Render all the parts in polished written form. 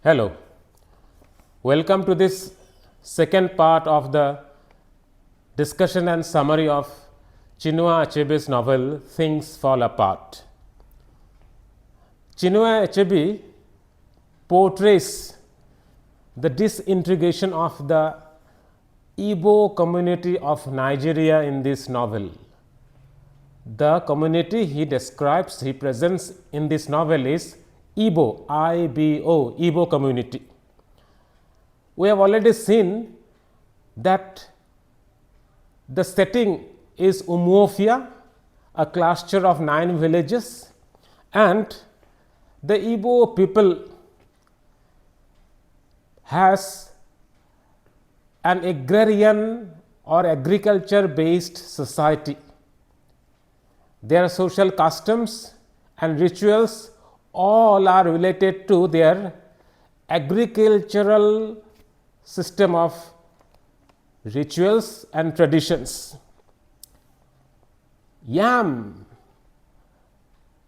Hello, welcome to this second part of the discussion and summary of Chinua Achebe's novel Things Fall Apart. Chinua Achebe portrays the disintegration of the Igbo community of Nigeria in this novel. The community he describes, he presents in this novel is Igbo, I-B-O, Igbo community. We have already seen that the setting is Umuofia, a cluster of 9 villages, and the Igbo people has an agrarian or agriculture based society. Their social customs and rituals all are related to their agricultural system of rituals and traditions. Yam,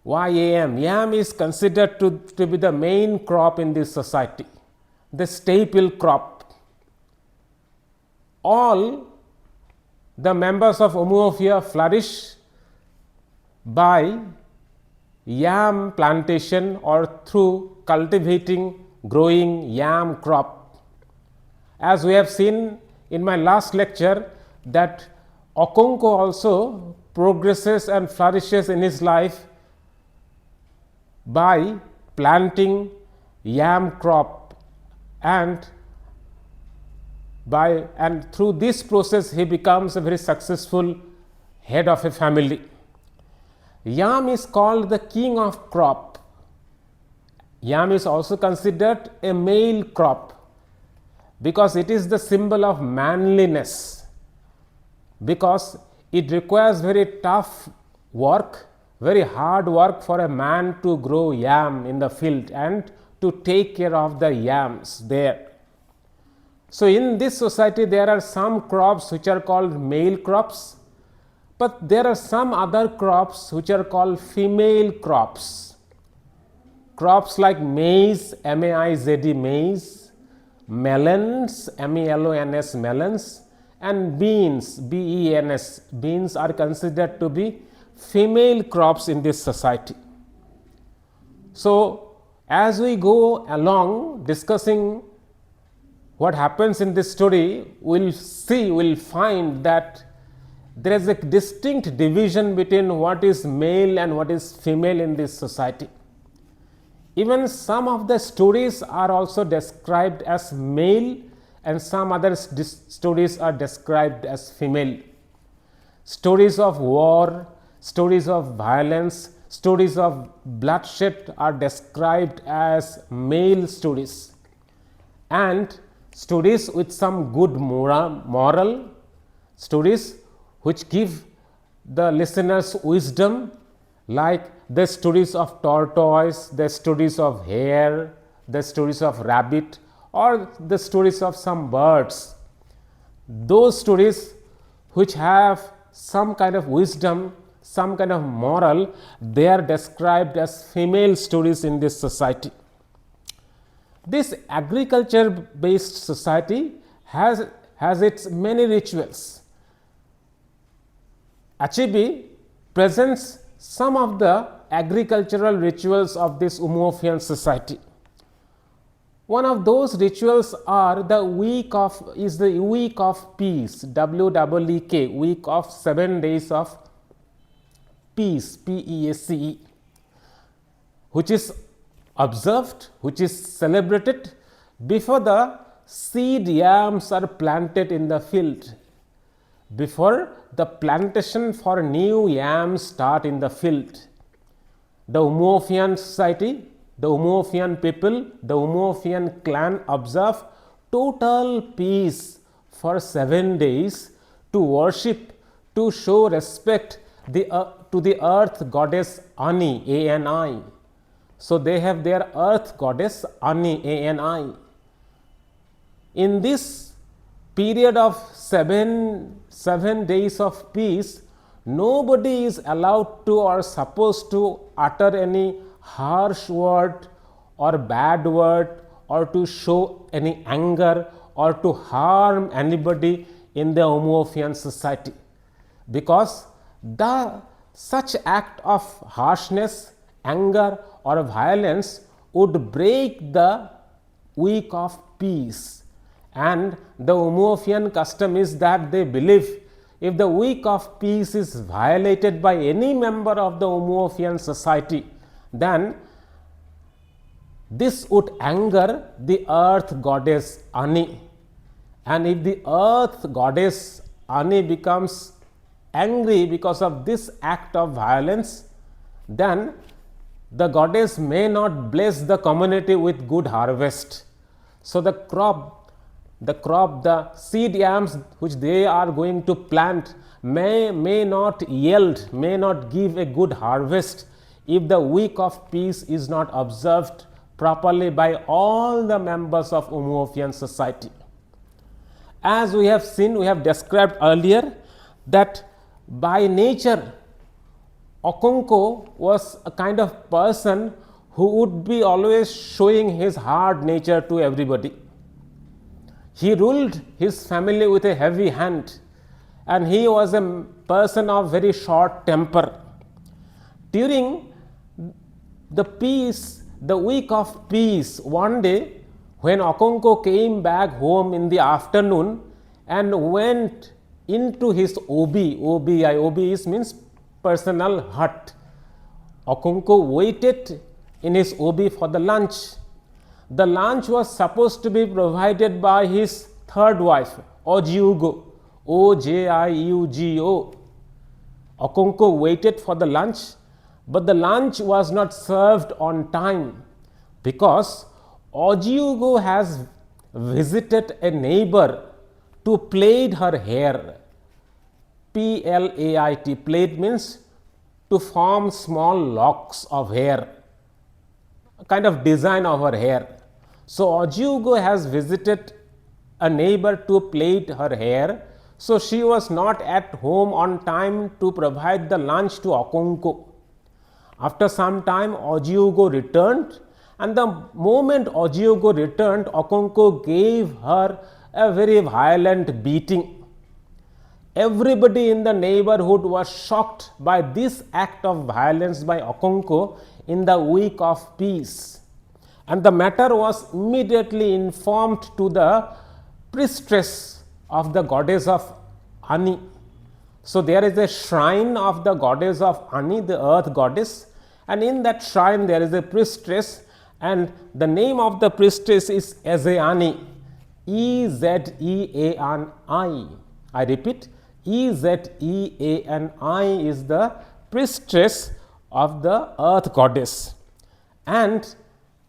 Y-A-M, yam is considered to be the main crop in this society, the staple crop. All the members of Umuofia flourish by yam plantation or through cultivating, growing yam crop. As we have seen in my last lecture that Okonko also progresses and flourishes in his life by planting yam crop, and through this process he becomes a very successful head of a family. Yam is called the king of crop. Yam is also considered a male crop because it is the symbol of manliness, because it requires very tough work, very hard work for a man to grow yam in the field and to take care of the yams there. So, in this society there are some crops which are called male crops, but there are some other crops which are called female crops. Crops like maize, M-A-I-Z-E, maize, melons, M-E-L-O-N-S, melons, and beans, B-E-N-S, beans are considered to be female crops in this society. So, as we go along discussing what happens in this story, we will find that there is a distinct division between what is male and what is female in this society. Even some of the stories are also described as male and some other stories are described as female. Stories of war, stories of violence, stories of bloodshed are described as male stories, and stories with some good moral stories which give the listeners wisdom, like the stories of tortoise, the stories of hare, the stories of rabbit, or the stories of some birds. Those stories which have some kind of wisdom, some kind of moral, they are described as female stories in this society. This agriculture based society has its many rituals. Achebe presents some of the agricultural rituals of this Umuofian society. One of those rituals are the week of peace, W-E-E-K, week of 7 days of peace, P-E-A-C-E, which is observed, which is celebrated before the seed yams are planted in the field, before the plantation for new yams start in the field. The Umuofian society, the Umuofian people, the Umuofian clan observe total peace for 7 days to worship, to show respect to the earth goddess Ani, A-N-I. So, they have their earth goddess Ani, A-N-I. In this period of 7 days of peace, nobody is allowed to or supposed to utter any harsh word or bad word or to show any anger or to harm anybody in the Umuofian society, because the such act of harshness, anger or violence would break the week of peace. And the Umuofian custom is that they believe if the week of peace is violated by any member of the Umuofian society, then this would anger the earth goddess Ani. And if the earth goddess Ani becomes angry because of this act of violence, then the goddess may not bless the community with good harvest. So the seed yams which they are going to plant may not yield, may not give a good harvest if the week of peace is not observed properly by all the members of Umuofian society. As we have seen, we have described earlier that by nature Okonko was a kind of person who would be always showing his hard nature to everybody. He ruled his family with a heavy hand, and he was a person of very short temper. During the week of peace, one day when Okonko came back home in the afternoon and went into his obi means personal hut, Okonko waited in his obi for the lunch. The lunch was supposed to be provided by his third wife, Ojiugo, Ojiugo. Okonko waited for the lunch, but the lunch was not served on time because Ojiugo has visited a neighbor to plait her hair. Plait, plait means to form small locks of hair, a kind of design of her hair. So Ojiugo has visited a neighbor to plait her hair, so she was not at home on time to provide the lunch to Okonko. After some time, Ojiugo returned, and the moment Ojiugo returned, Okonko gave her a very violent beating. Everybody in the neighborhood was shocked by this act of violence by Okonko in the week of peace, and the matter was immediately informed to the priestess of the goddess of Ani. So there is a shrine of the goddess of Ani, the earth goddess, and in that shrine there is a priestess, and the name of the priestess is Ezeani, Ezeani. I repeat, Ezeani is the priestess of the earth goddess. And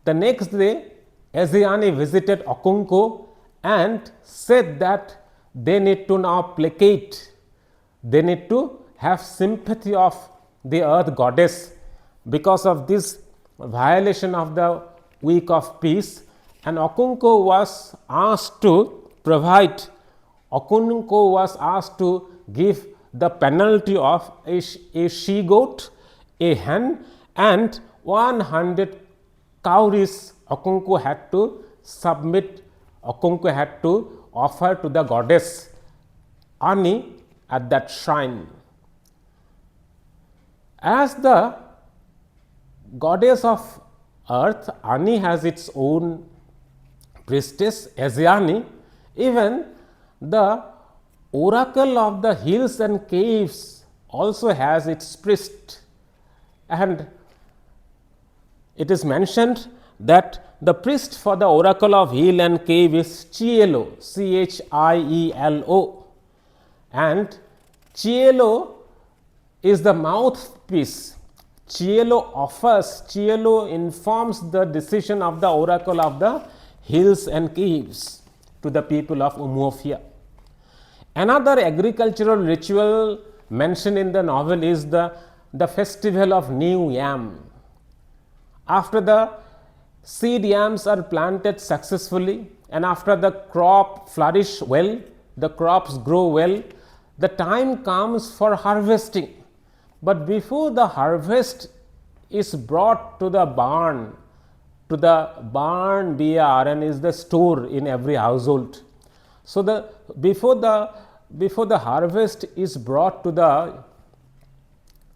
the next day, Ezeani visited Okonko and said that they need to now placate, they need to have sympathy of the earth goddess because of this violation of the week of peace, and Okonko was asked to provide, Okonko was asked to give the penalty of a she goat, a hen, and 100 cowries. Okonko had to submit, Okonko had to offer to the goddess Ani at that shrine. As the goddess of earth, Ani has its own priestess, Ezeani. Even the oracle of the hills and caves also has its priest, and it is mentioned that the priest for the oracle of hill and cave is Chielo, Chielo, and Chielo is the mouthpiece. Chielo informs the decision of the oracle of the hills and caves to the people of Umuofia. Another agricultural ritual mentioned in the novel is the festival of new yam. After the seed yams are planted successfully and after the crop flourish well, the crops grow well, the time comes for harvesting. But before the harvest is brought to the barn, to the barn, barn is the store in every household. So, before the harvest is brought to the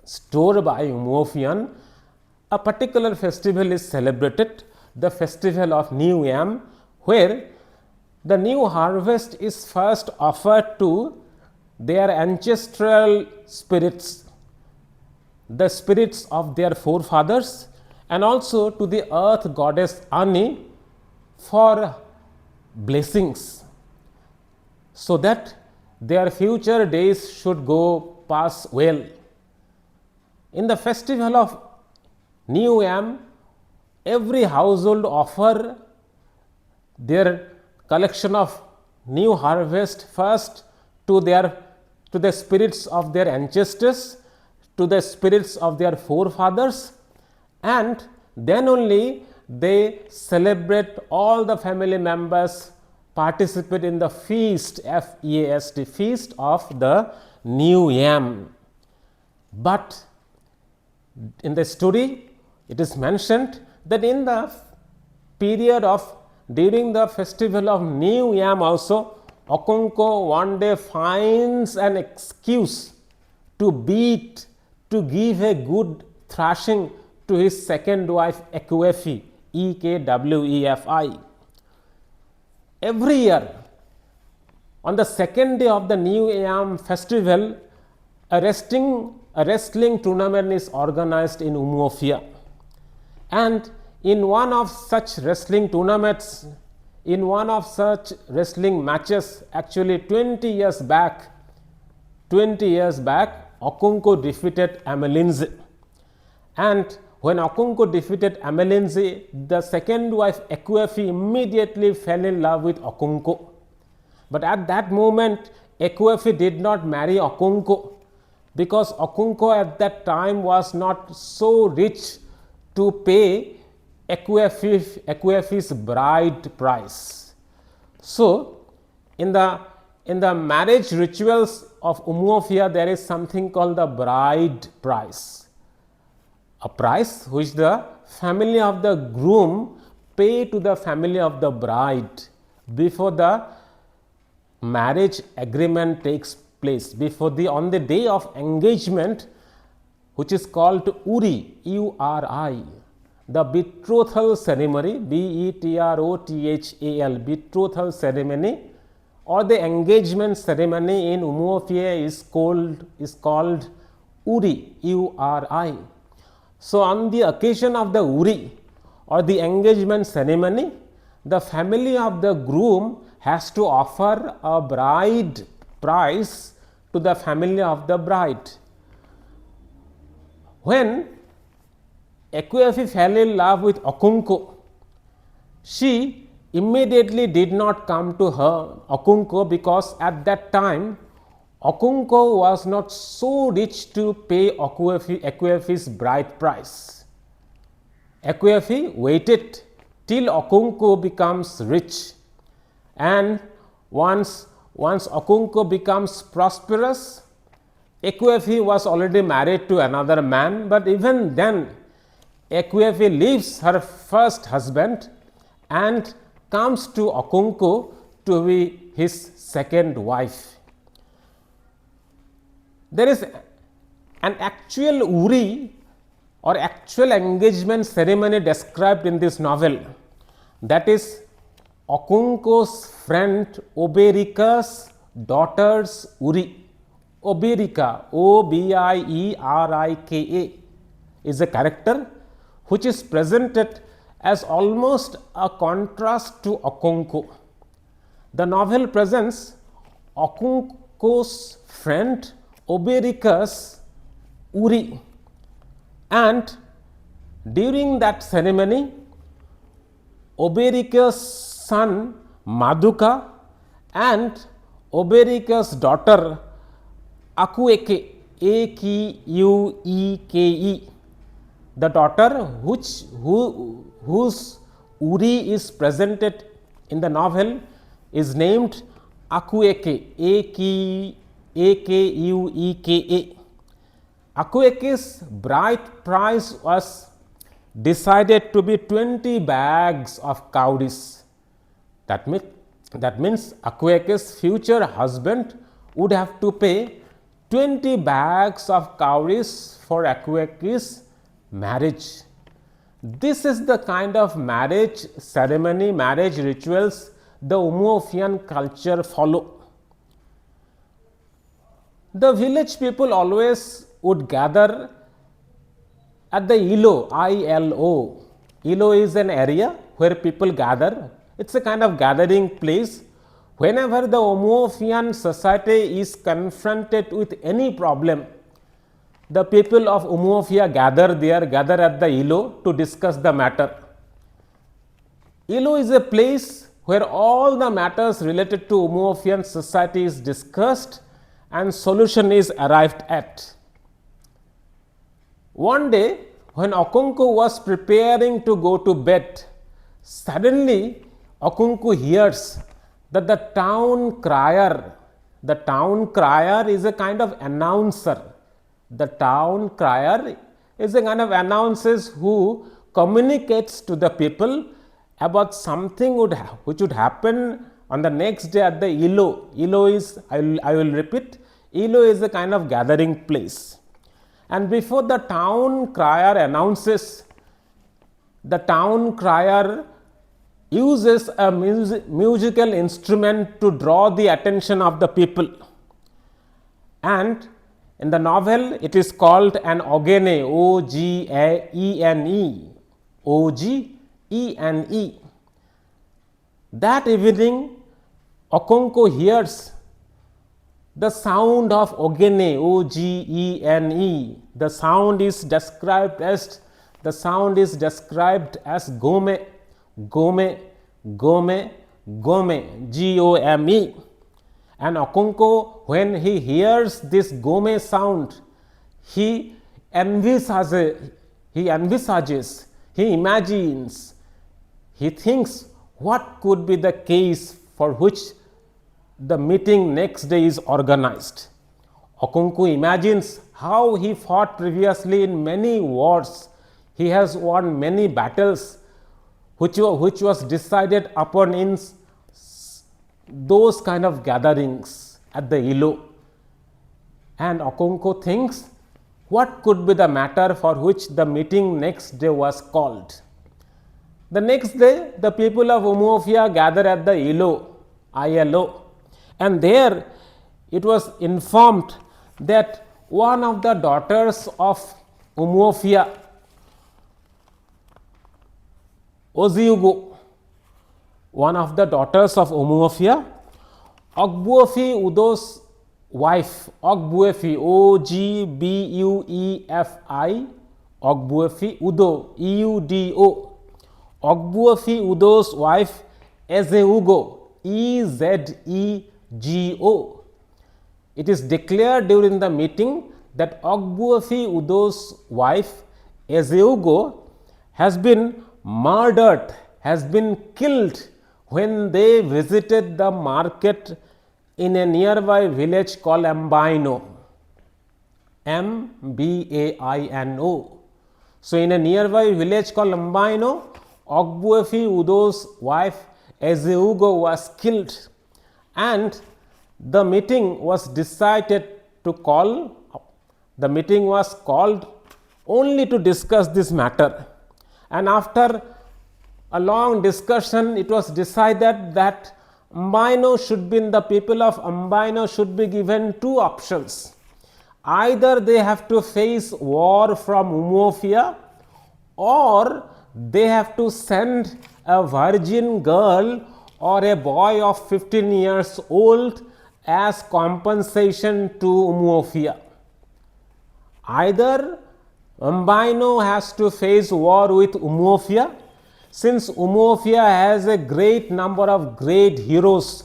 store by Umuofian, a particular festival is celebrated, the festival of New Yam, where the new harvest is first offered to their ancestral spirits, the spirits of their forefathers, and also to the earth goddess Ani for blessings, so that their future days should pass well. In the festival of New Yam, every household offer their collection of new harvest first to the spirits of their ancestors, to the spirits of their forefathers, and then only they celebrate, all the family members participate in the feast, F-E-A-S-T, feast of the New Yam. But in the story, it is mentioned that in the period of during the festival of New Yam also, Okonko one day finds an excuse to beat, to give a good thrashing to his second wife Ekwefi, E-K-W-E-F-I. Every year, on the second day of the New Yam festival, a wrestling tournament is organized in Umuofia, and in one of such wrestling tournaments, in one of such wrestling matches, actually 20 years back, Okonko defeated Amelinze, and when Okonko defeated Amelinze, the second wife Ekwefi immediately fell in love with Okonko. But at that moment, Ekwefi did not marry Okonko, because Okonko at that time was not so rich to pay Ekwefi's bride price. So, in the marriage rituals of Umuofia, there is something called the bride price, a price which the family of the groom pay to the family of the bride before the marriage agreement takes place, on the day of engagement, which is called Uri, U-R-I, the betrothal ceremony, B-E-T-R-O-T-H-A-L, betrothal ceremony, or the engagement ceremony in Umuofia is called Uri, U-R-I. So, on the occasion of the Uri or the engagement ceremony, the family of the groom has to offer a bride price to the family of the bride. When Ekwefi fell in love with Okonko, she immediately did not come to her Okonko, because at that time Okonko was not so rich to pay Ekwefi's bride price. Ekwefi waited till Okonko becomes rich, and once Okonko becomes prosperous, Ekwefi was already married to another man, but even then Ekwefi leaves her first husband and comes to Okonko to be his second wife. There is an actual Uri or actual engagement ceremony described in this novel, that is Okonko's friend Oberika's daughter's Uri. Oberika, O-B-I-E-R-I-K-A, is a character which is presented as almost a contrast to Okonko. The novel presents Okonko's friend Oberika's Uri, and during that ceremony, Oberika's son Maduka and Oberika's daughter Akueke, A-Q-U-E-K-E, the daughter whose Uri is presented in the novel, is named Akueke, A-K-U-E-K-A. Akueke's bride price was decided to be 20 bags of cowries. That means Akuake's future husband would have to pay 20 bags of cowries for Akuake's marriage. This is the kind of marriage ceremony, marriage rituals the Umuofian culture follow. The village people always would gather at the Ilo, I-L-O. Ilo is an area where people gather. It's a kind of gathering place. Whenever the Umuofian society is confronted with any problem, the people of Umuofia gather at the Ilo to discuss the matter. Ilo is a place where all the matters related to Umuofian society is discussed and solution is arrived at. One day, when Okunku was preparing to go to bed, suddenly Okunku hears that the town crier is a kind of announcer. The town crier is a kind of announcer who communicates to the people about something which would happen on the next day at the Ilo. Ilo is, I will repeat, Ilo is a kind of gathering place. And before the town crier announces, the town crier uses a musical instrument to draw the attention of the people. And in the novel, it is called an ogene, O-G-E-N-E, O-G-E-N-E. That evening, Okonko hears the sound of ogene, O-G-E-N-E. The sound is described as gome, gome, gome, gome, G-O-M-E. And Okonko, when he hears this gome sound, he envisages, he imagines, he thinks what could be the case for which the meeting next day is organized. Okonku imagines how he fought previously in many wars. He has won many battles which was decided upon in those kind of gatherings at the Ilo. And Okonko thinks what could be the matter for which the meeting next day was called. The next day, the people of Umuofia gather at the Ilo, ILO, and there it was informed that one of the daughters of Umuofia, Oziugo, one of the daughters of Umuofia, Ogbuefi Udo's wife, Ogbuefi, O-G-B-U-E-F-I, Ogbuefi Udo, E-U-D-O, Ogbuefi Udo's wife, Ezeugo, E-Z-E-G-O. It is declared during the meeting that Ogbuefi Udo's wife, Ezeugo, has been murdered, has been killed when they visited the market in a nearby village called Mbaino, M-B-A-I-N-O. So, in a nearby village called Mbaino, Ogbuefi Udo's wife Ezeugo was killed, and the meeting was decided to call. The meeting was called only to discuss this matter, and after a long discussion, it was decided that Mbaino should be, the people of Mbaino should be given two options. Either they have to face war from Umuofia, or they have to send a virgin girl or a boy of 15 years old as compensation to Umuofia. Either Mbaino has to face war with Umuofia, since Umuofia has a great number of great heroes.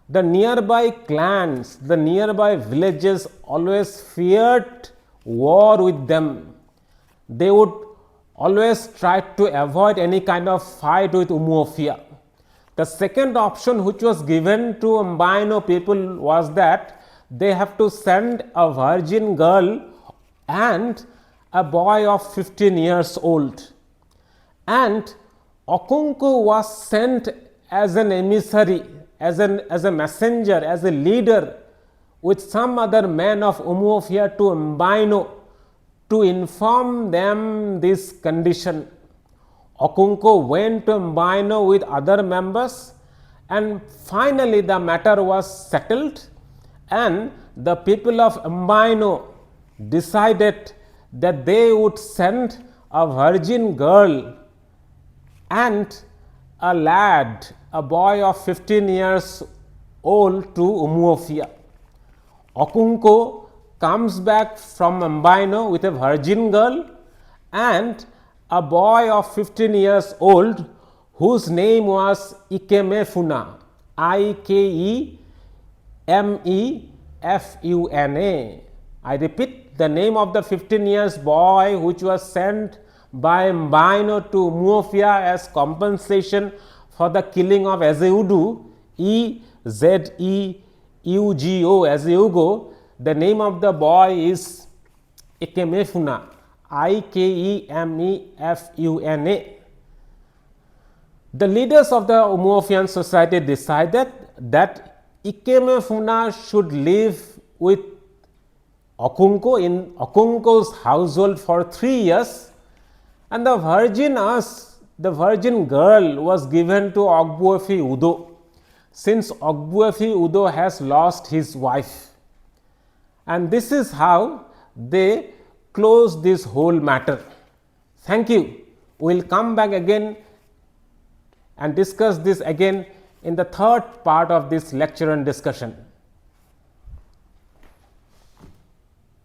The nearby clans, the nearby villages always feared war with them. They would always try to avoid any kind of fight with Umuofia. The second option which was given to Mbaino people was that they have to send a virgin girl and a boy of 15 years old. and Okunko was sent as an emissary, as a messenger, as a leader with some other men of Umuofia to Mbino to inform them this condition. Okunko went to Mbino with other members, and finally the matter was settled, and the people of Mbino decided that they would send a virgin girl and a lad, a boy of 15 years old, to Umuofia. Okunko comes back from Mbino with a virgin girl and a boy of 15 years old whose name was Ikemefuna, Ikemefuna. I repeat, the name of the 15 years boy which was sent by Mbino to Umuofia as compensation for the killing of Ezeudu, Ezeugo, Ezeugo. The name of the boy is Ikemefuna, Ikemefuna. The leaders of the Umuofian society decided that Ikemefuna should live with Okunko in Okunko's household for 3 years, and the virgin girl was given to Ogbuefi Udo, since Ogbuefi Udo has lost his wife. And this is how they close this whole matter. Thank you. We will come back again and discuss this again in the third part of this lecture and discussion.